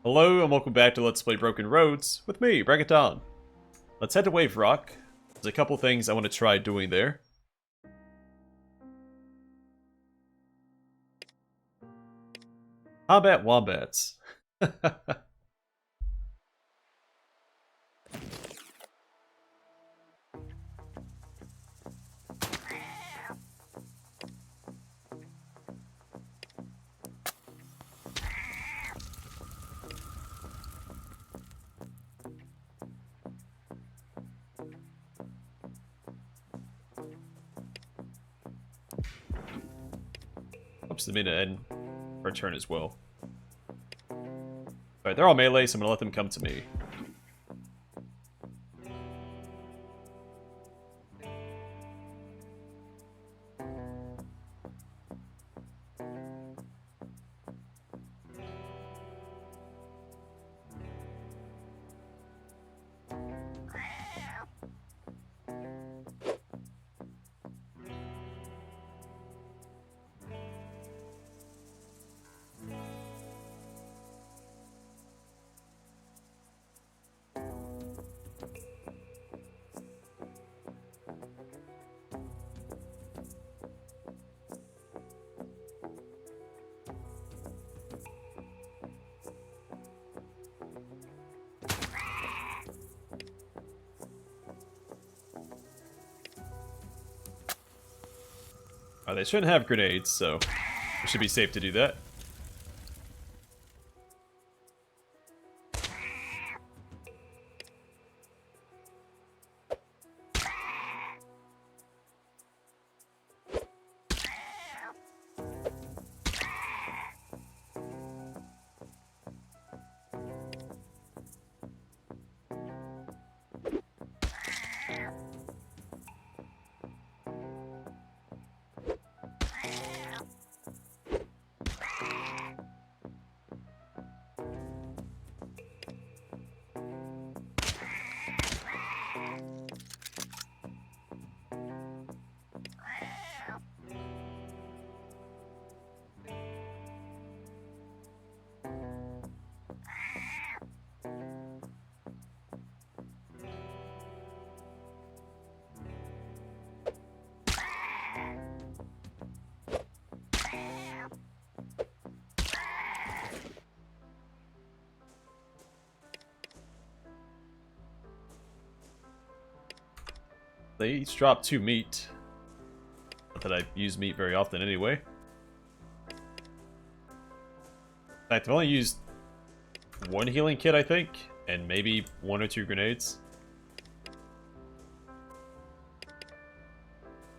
Hello and welcome back to Let's Play Broken Roads with me, Bring It On. Let's head to Wave Rock. There's a couple things I want to try doing there. Combat wombats. Oops, the minute end our turn as well. Alright, they're all melee, so I'm gonna let them come to me. They shouldn't have grenades, so it should be safe to do that. They each drop 2 meat. Not that I use meat very often anyway. In fact, I've only used 1 healing kit, I think, and maybe 1 or 2 grenades.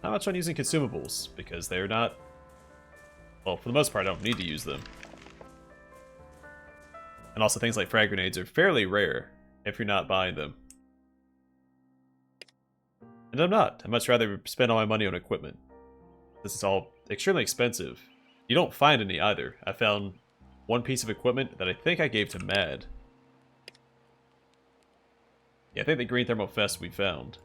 Not much on using consumables, because they're not... Well, for the most part, I don't need to use them. And also things like frag grenades are fairly rare, if you're not buying them. And I'm not. I'd much rather spend all my money on equipment. This is all extremely expensive. You don't find any either. I found 1 piece of equipment that I think I gave to Mad. Yeah, I think the green thermal vest we found.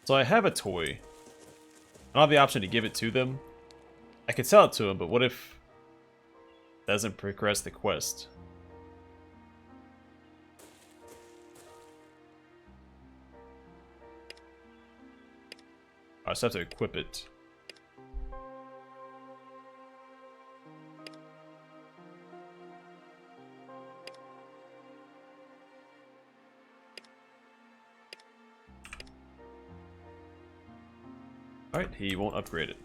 So I have a toy. I don't have the option to give it to them. I could sell it to them, but what if it doesn't progress the quest? I just have to equip it. Alright, he won't upgrade it.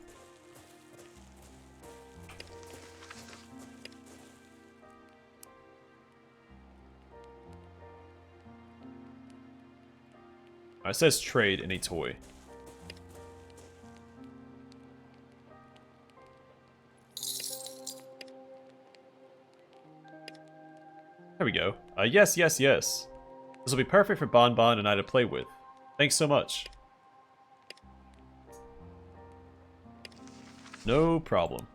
It says trade any toy. There we go. Yes, yes, yes. This will be perfect for Bon Bon and I to play with. Thanks so much. No problem.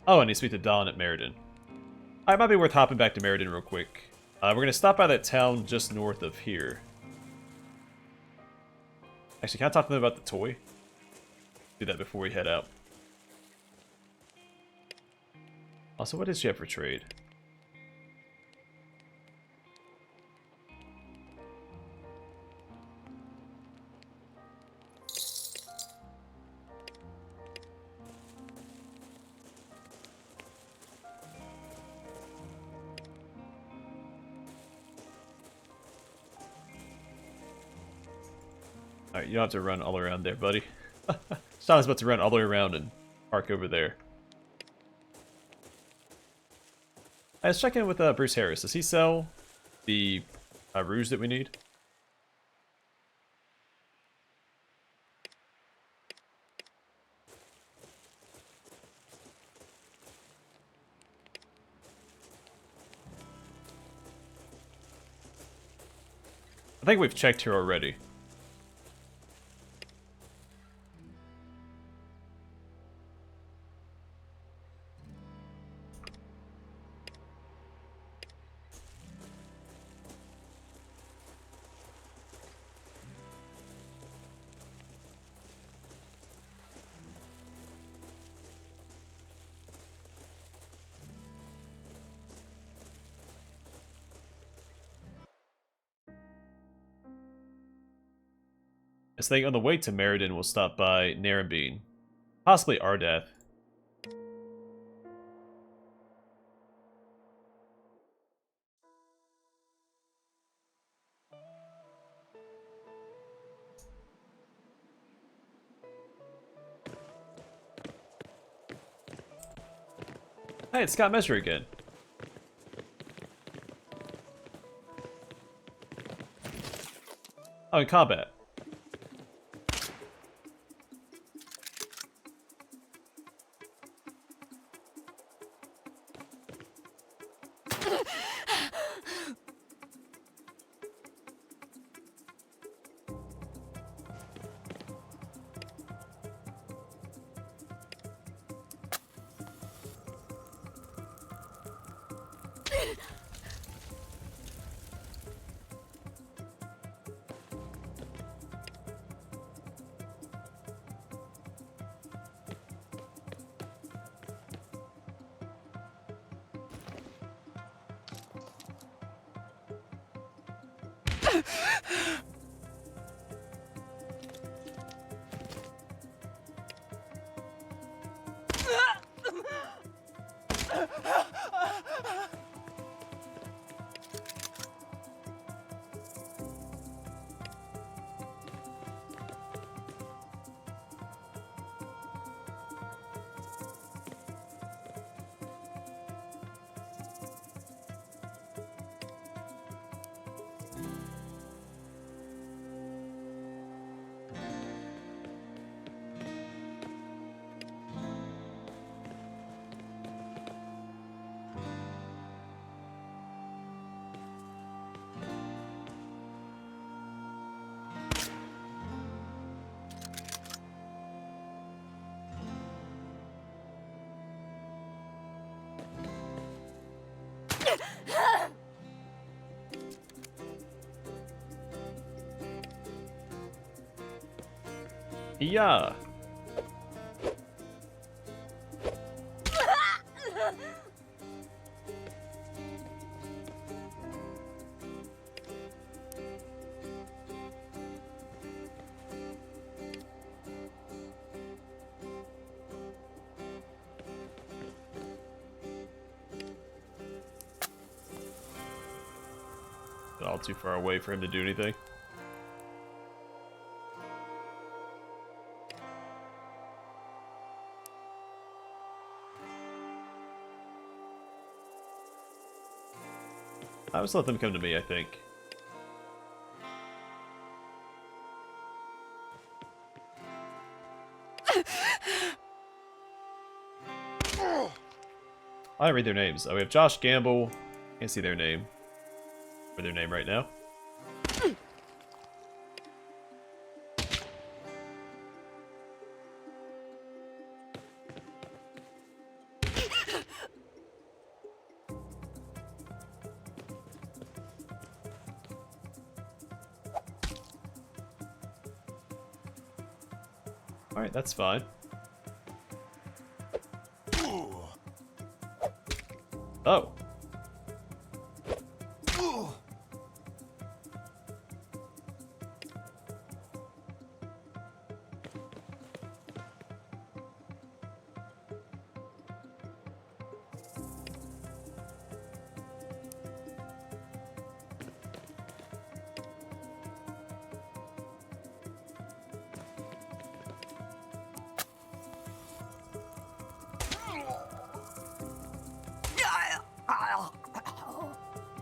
Oh, I need to speak to Don at Meriden. It might be worth hopping back to Meriden real quick. We're going to stop by that town just north of here. Actually, can I talk to them about the toy? Do that before we head out. Also, what does she have for trade? Alright, you don't have to run all around there, buddy. Sean's about to run all the way around and park over there. Let's check in with Bruce Harris. Does he sell the rouge that we need? I think we've checked here already. I think on the way to Meriden, we'll stop by Narrabeen. Possibly Ardath. Hey, it's Scott Messer again. Oh, in combat. Yeah. All too far away for him to do anything. I just let them come to me, I think. I read their names. Oh, we have Josh Gamble. Can't see their name. Or their name right now. Alright, that's fine. Oh.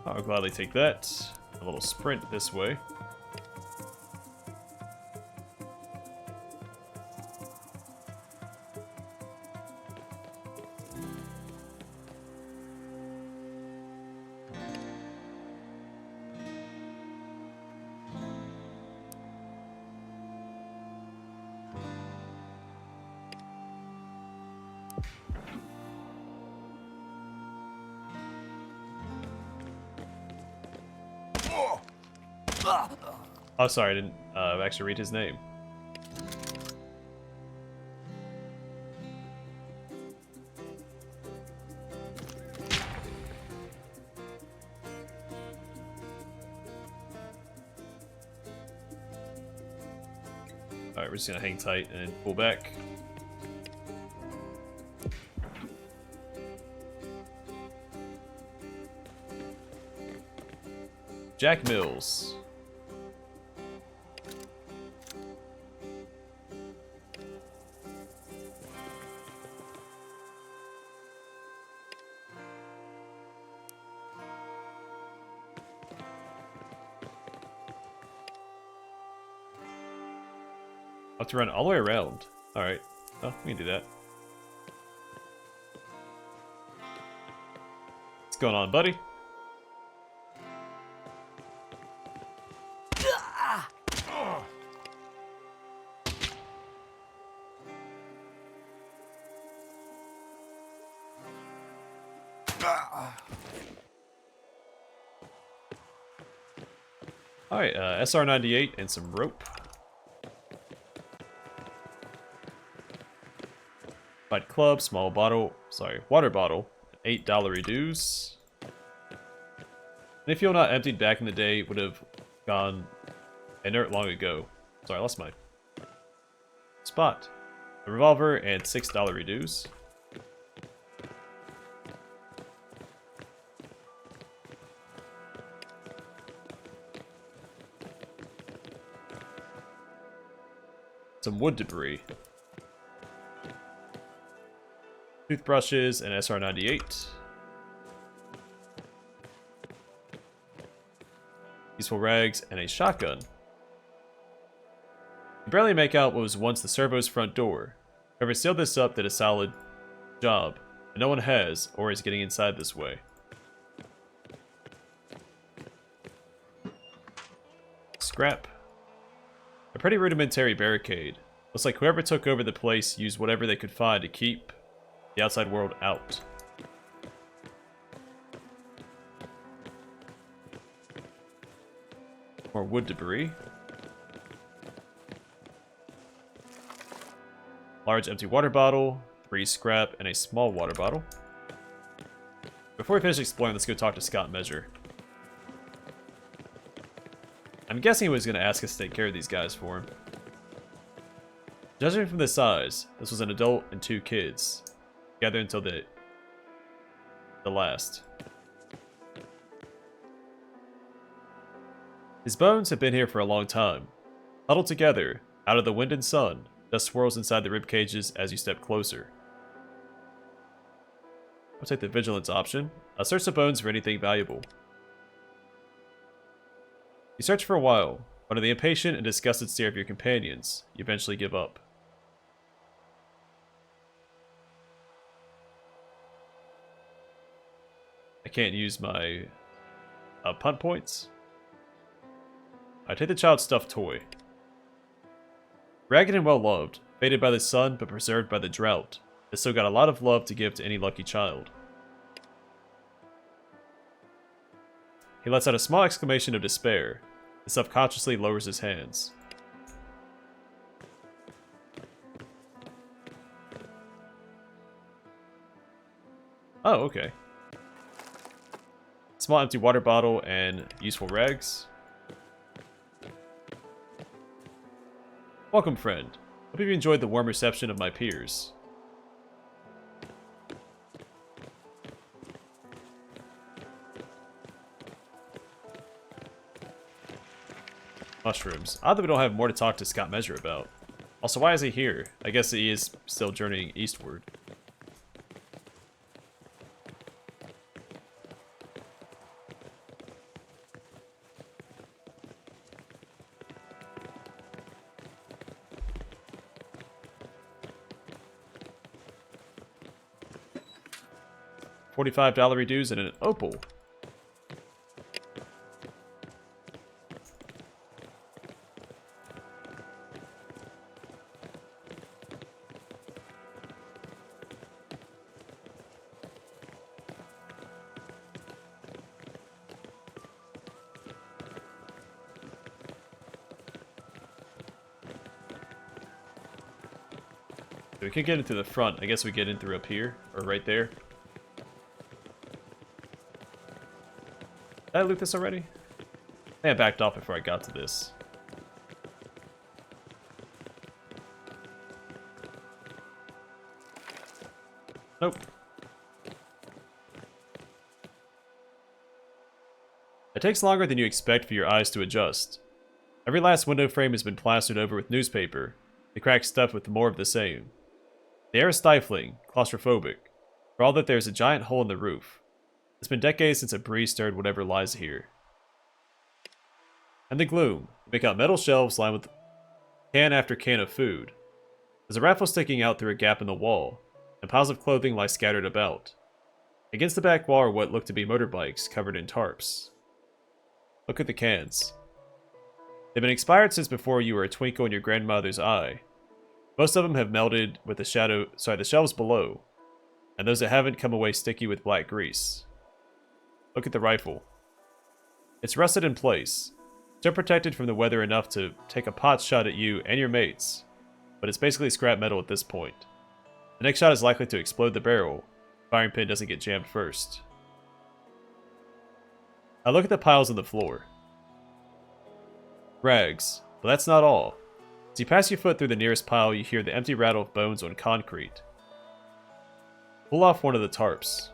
I'll gladly take that. A little sprint this way. Oh, sorry, I didn't actually read his name. Alright, we're just gonna hang tight and pull back. Jack Mills. I'll have to run all the way around. Alright. Oh, we can do that. What's going on, buddy? Alright, SR98 and some rope. Fight club, small bottle, water bottle, $8 dues. And if you're not emptied back in the day, would have gone inert long ago. Sorry, I lost my spot. A revolver and $6 dues. Some wood debris. Toothbrushes and SR98. Useful rags and a shotgun. You barely make out what was once the servo's front door. Whoever sealed this up did a solid job, and no one has or is getting inside this way. Scrap. A pretty rudimentary barricade. Looks like whoever took over the place used whatever they could find to keep the outside world out. More wood debris. Large empty water bottle, 3 scrap, and a small water bottle. Before we finish exploring, let's go talk to Scott Measure. I'm guessing he was going to ask us to take care of these guys for him. Judging from the size, this was an adult and 2 kids. Together until the last. His bones have been here for a long time. Huddled together, out of the wind and sun, dust swirls inside the rib cages as you step closer. I'll take the vigilance option. I'll search the bones for anything valuable. You search for a while, but under the impatient and disgusted stare of your companions, you eventually give up. I can't use my punt points. I take the child's stuffed toy. Ragged and well-loved, faded by the sun but preserved by the drought, it's still got a lot of love to give to any lucky child. He lets out a small exclamation of despair, and subconsciously lowers his hands. Oh, okay. Small empty water bottle and useful rags. Welcome, friend. Hope you enjoyed the warm reception of my peers. Mushrooms. Odd that we don't have more to talk to Scott Measure about. Also, why is he here? I guess he is still journeying eastward. $45 reduce and an opal. So we can get into the front. I guess we get in through up here, or right there. Did I loot this already? I think I backed off before I got to this. Nope. It takes longer than you expect for your eyes to adjust. Every last window frame has been plastered over with newspaper, the cracks stuffed with more of the same. The air is stifling, claustrophobic, for all that there's a giant hole in the roof. It's been decades since a breeze stirred whatever lies here. In the gloom, you make out metal shelves lined with can after can of food. There's a rifle sticking out through a gap in the wall, and piles of clothing lie scattered about. Against the back wall are what look to be motorbikes covered in tarps. Look at the cans. They've been expired since before you were a twinkle in your grandmother's eye. Most of them have melted with the shelves below, and those that haven't come away sticky with black grease. Look at the rifle. It's rusted in place, still protected from the weather enough to take a pot shot at you and your mates, but it's basically scrap metal at this point. The next shot is likely to explode the barrel, if the firing pin doesn't get jammed first. I look at the piles on the floor. Rags, but that's not all. As you pass your foot through the nearest pile, you hear the empty rattle of bones on concrete. Pull off one of the tarps.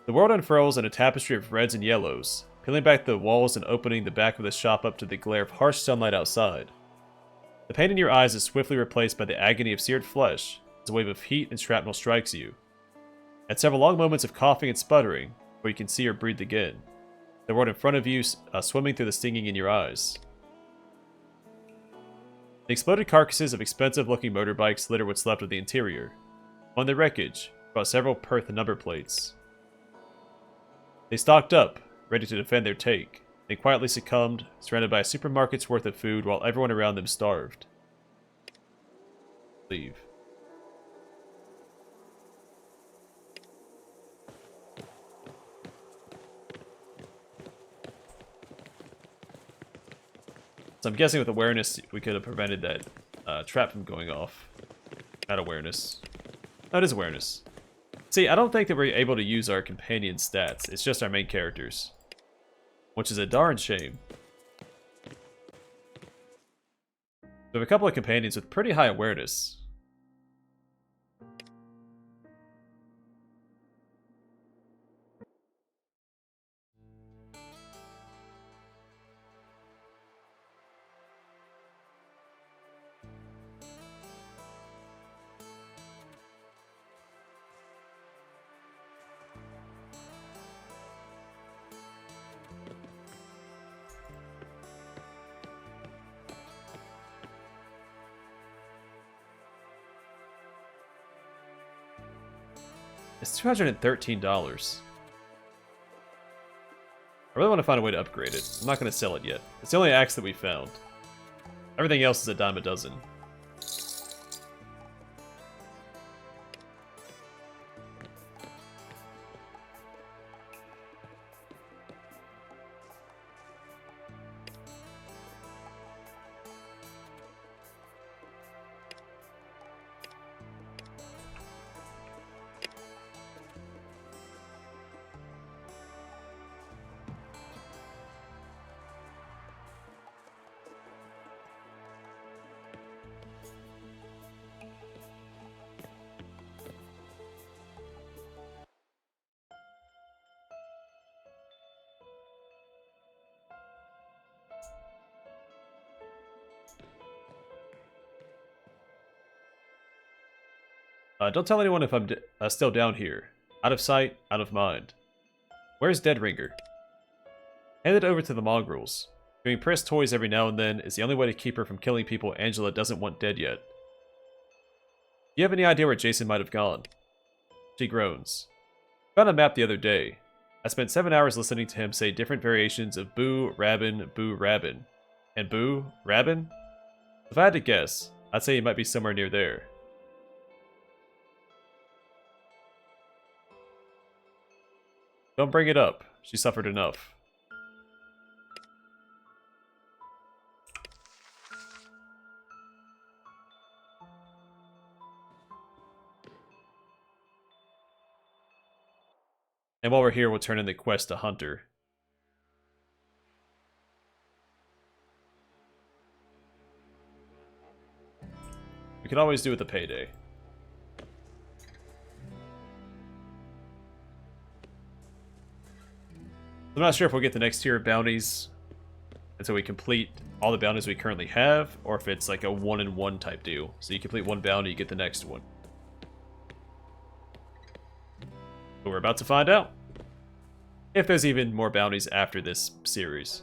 The world unfurls in a tapestry of reds and yellows, peeling back the walls and opening the back of the shop up to the glare of harsh sunlight outside. The pain in your eyes is swiftly replaced by the agony of seared flesh as a wave of heat and shrapnel strikes you. And several long moments of coughing and sputtering, where you can see or breathe again. The world in front of you swimming through the stinging in your eyes. The exploded carcasses of expensive-looking motorbikes litter what's left of the interior. On the wreckage, brought several Perth number plates. They stocked up, ready to defend their take. They quietly succumbed, surrounded by a supermarket's worth of food while everyone around them starved. Leave. So I'm guessing with awareness, we could have prevented that trap from going off. Not awareness. No, it is awareness. See, I don't think that we're able to use our companion stats. It's just our main characters. Which is a darn shame. We have a couple of companions with pretty high awareness. It's $213. I really want to find a way to upgrade it. I'm not going to sell it yet. It's the only axe that we found. Everything else is a dime a dozen. Don't tell anyone if I'm still down here. Out of sight, out of mind. Where's Dead Ringer? Hand it over to the mongrels. Doing pressed toys every now and then is the only way to keep her from killing people Angela doesn't want dead yet. Do you have any idea where Jason might have gone? She groans. Found a map the other day. I spent 7 hours listening to him say different variations of boo, rabbin, and boo, rabbin? If I had to guess, I'd say he might be somewhere near there. Don't bring it up. She suffered enough. And while we're here, we'll turn in the quest to Hunter. We can always do with a payday. I'm not sure if we'll get the next tier of bounties until we complete all the bounties we currently have, or if it's like a 1-in-1 type deal. So you complete one bounty, you get the next one. But we're about to find out if there's even more bounties after this series.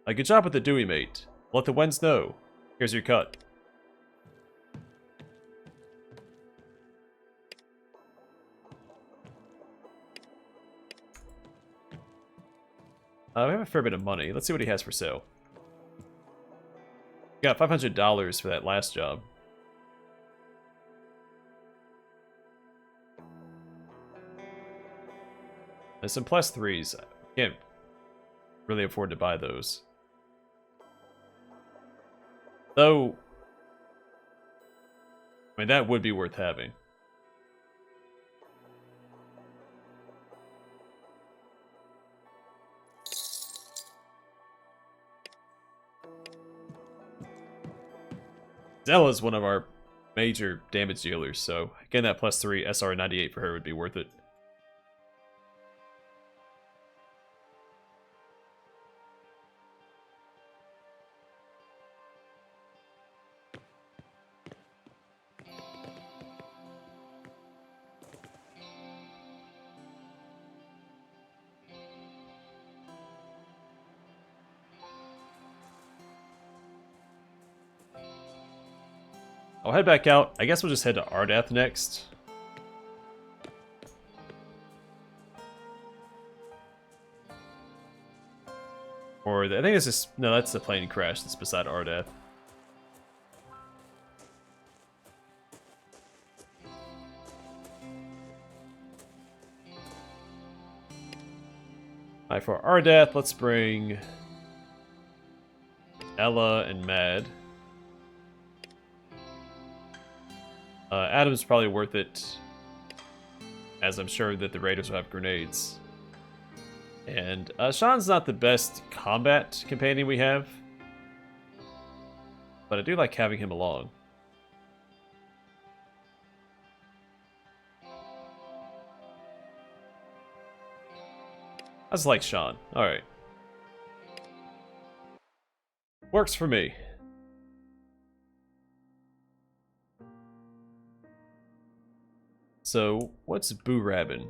Good job with the Dewey, mate. Let the Wens know. Here's your cut. We have a fair bit of money. Let's see what he has for sale. We got $500 for that last job. There's some +3s. Can't really afford to buy those. Though, I mean, that would be worth having. Zella's one of our major damage dealers, so getting that +3 SR98 for her would be worth it. I'll head back out. I guess we'll just head to Ardath next. Or, I think it's just... No, that's the plane crash that's beside Ardath. Alright, for Ardath, let's bring... Ella and Mad. Adam's probably worth it, as I'm sure that the Raiders will have grenades. And Sean's not the best combat companion we have, but I do like having him along. I just like Sean. Alright. Works for me. So, what's Boo Rabbin?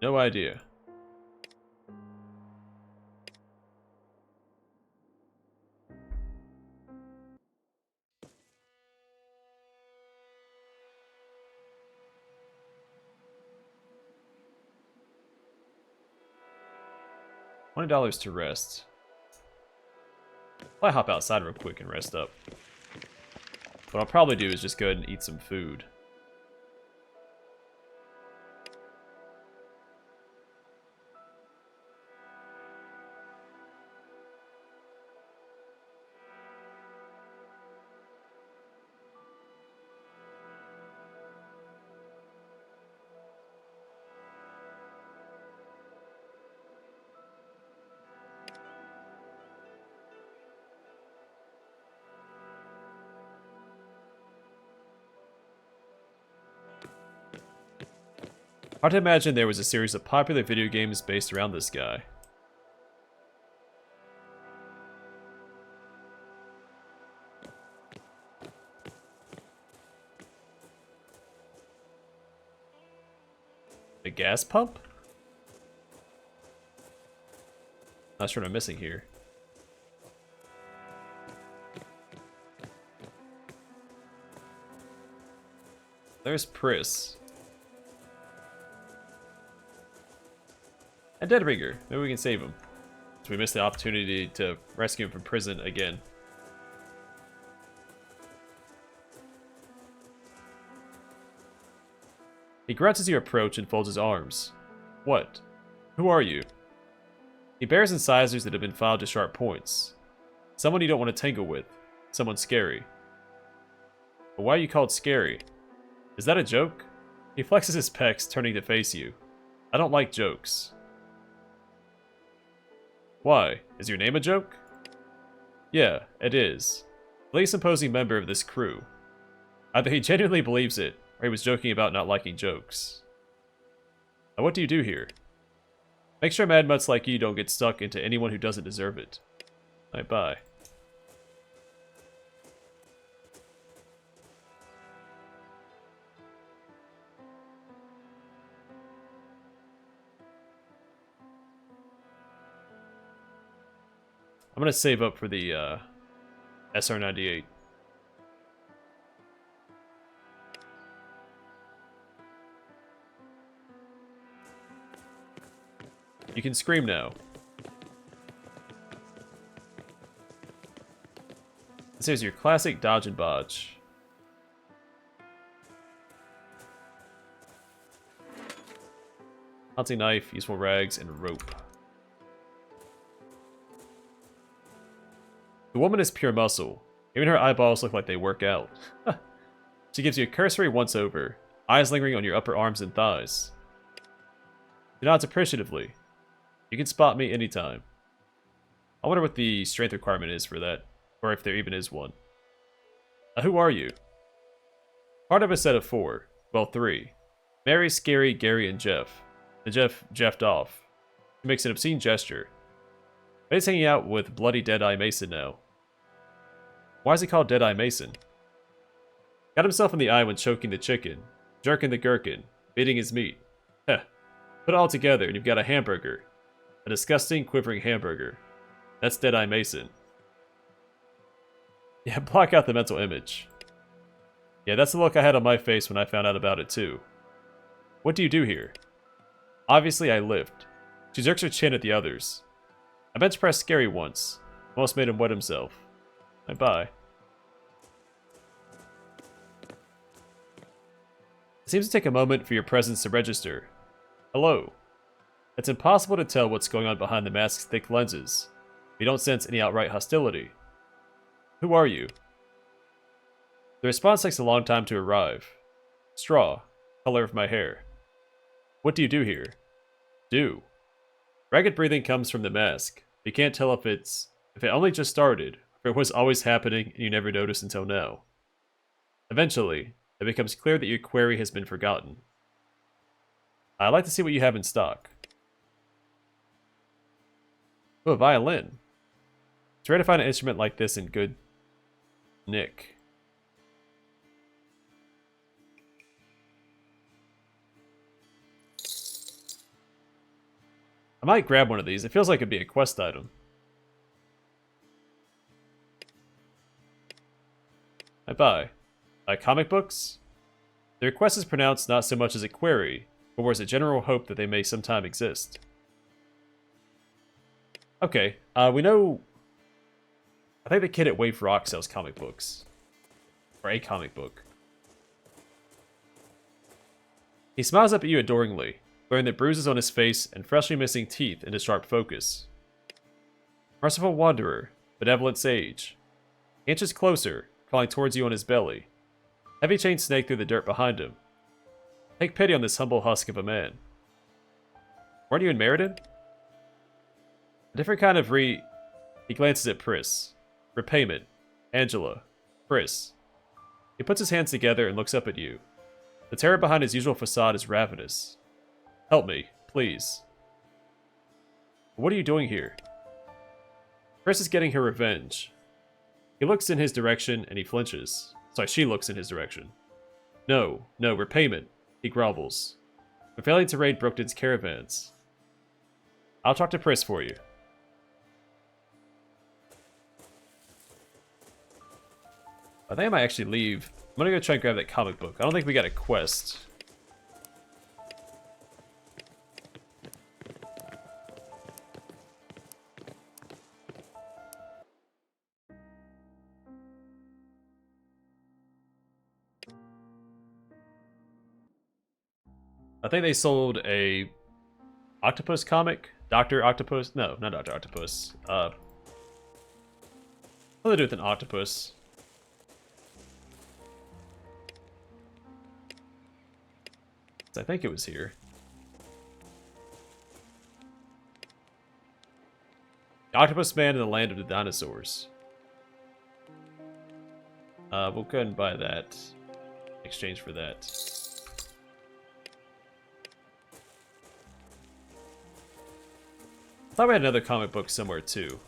No idea. $20 to rest. I'll hop outside real quick and rest up. What I'll probably do is just go ahead and eat some food. Hard to imagine there was a series of popular video games based around this guy. A gas pump? Not sure what I'm missing here. There's Pris. And Deadringer. Maybe we can save him. So we missed the opportunity to rescue him from prison again. He grunts as you approach and folds his arms. What? Who are you? He bears incisors that have been filed to sharp points. Someone you don't want to tangle with. Someone scary. But why are you called scary? Is that a joke? He flexes his pecs, turning to face you. I don't like jokes. Why? Is your name a joke? Yeah, it is. The least imposing member of this crew. Either he genuinely believes it, or he was joking about not liking jokes. Now what do you do here? Make sure mad mutts like you don't get stuck into anyone who doesn't deserve it. Bye. I'm gonna save up for the SR98. You can scream now. This is your classic dodge and bodge. Hunting knife, useful rags, and rope. The woman is pure muscle. Even her eyeballs look like they work out. She gives you a cursory once-over, eyes lingering on your upper arms and thighs. She nods appreciatively. You can spot me anytime. I wonder what the strength requirement is for that, or if there even is one. Who are you? Part of a set of 4. Well, 3. Mary, Scary, Gary, and Jeff. And Jeff jeffed off. He makes an obscene gesture. But he's hanging out with bloody Deadeye Mason now. Why is he called Deadeye Mason? Got himself in the eye when choking the chicken, jerking the gherkin, beating his meat. Heh. Put it all together and you've got a hamburger. A disgusting, quivering hamburger. That's Deadeye Mason. Yeah, block out the mental image. Yeah, that's the look I had on my face when I found out about it too. What do you do here? Obviously I lift. She jerks her chin at the others. I bench pressed Scary once. Almost made him wet himself. Bye. It seems to take a moment for your presence to register. Hello. It's impossible to tell what's going on behind the mask's thick lenses. You don't sense any outright hostility. Who are you? The response takes a long time to arrive. Straw. Color of my hair. What do you do here? Do. Ragged breathing comes from the mask. You can't tell if it only just started, or if it was always happening and you never noticed until now. Eventually, it becomes clear that your query has been forgotten. I'd like to see what you have in stock. Oh, a violin. It's rare to find an instrument like this in good nick. might grab one of these. It feels like it'd be a quest item. I buy. Comic books? The request is pronounced not so much as a query, but was a general hope that they may sometime exist. Okay, we know... I think the kid at Wave Rock sells comic books. Or a comic book. He smiles up at you adoringly, wearing the bruises on his face and freshly missing teeth into sharp focus. Merciful wanderer, benevolent sage. He inches closer, crawling towards you on his belly. Heavy chains snake through the dirt behind him. Take pity on this humble husk of a man. Weren't you in Meriden? A different kind of He glances at Pris. Repayment. Angela. Pris. He puts his hands together and looks up at you. The terror behind his usual facade is ravenous. Help me, please. What are you doing here? Pris is getting her revenge. He looks in his direction and he flinches. Sorry, she looks in his direction. No, repayment. He grovels. For failing to raid Brookton's caravans. I'll talk to Pris for you. I think I might actually leave. I'm gonna go try and grab that comic book. I don't think we got a quest. I think they sold a octopus comic. Dr. Octopus? No, not Dr. Octopus. What do they do with an octopus? I think it was here. The Octopus Man in the Land of the Dinosaurs. We'll go ahead and buy that. In exchange for that. I thought we had another comic book somewhere too.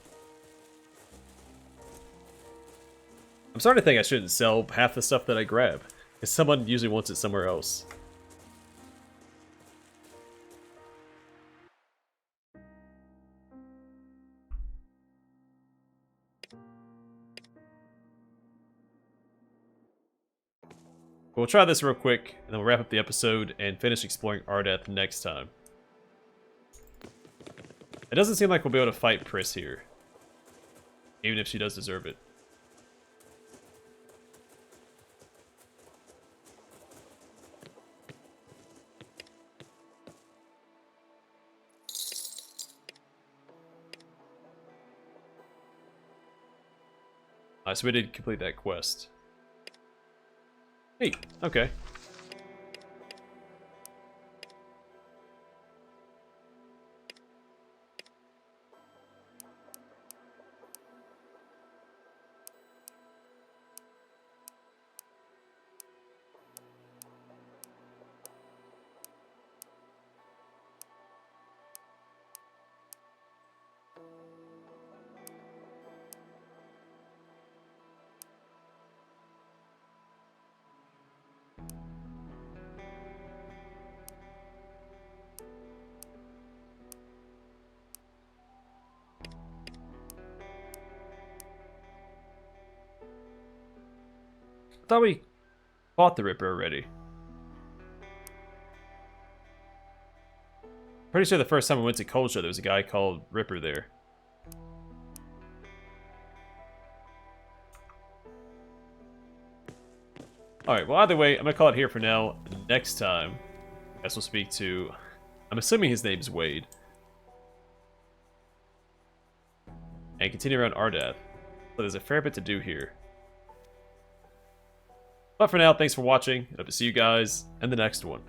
I'm starting to think I shouldn't sell half the stuff that I grab, because someone usually wants it somewhere else. We'll try this real quick, and then we'll wrap up the episode and finish exploring Ardath next time. It doesn't seem like we'll be able to fight Pris here. Even if she does deserve it. Alright, so we did complete that quest. Neat, okay. I thought we fought the Ripper already. Pretty sure the first time we went to Culture, there was a guy called Ripper there. Alright, well either way, I'm gonna call it here for now. Next time, I guess we'll speak to... I'm assuming his name's Wade. And continue around Ardath. But there's a fair bit to do here. But for now, thanks for watching. I hope to see you guys in the next one.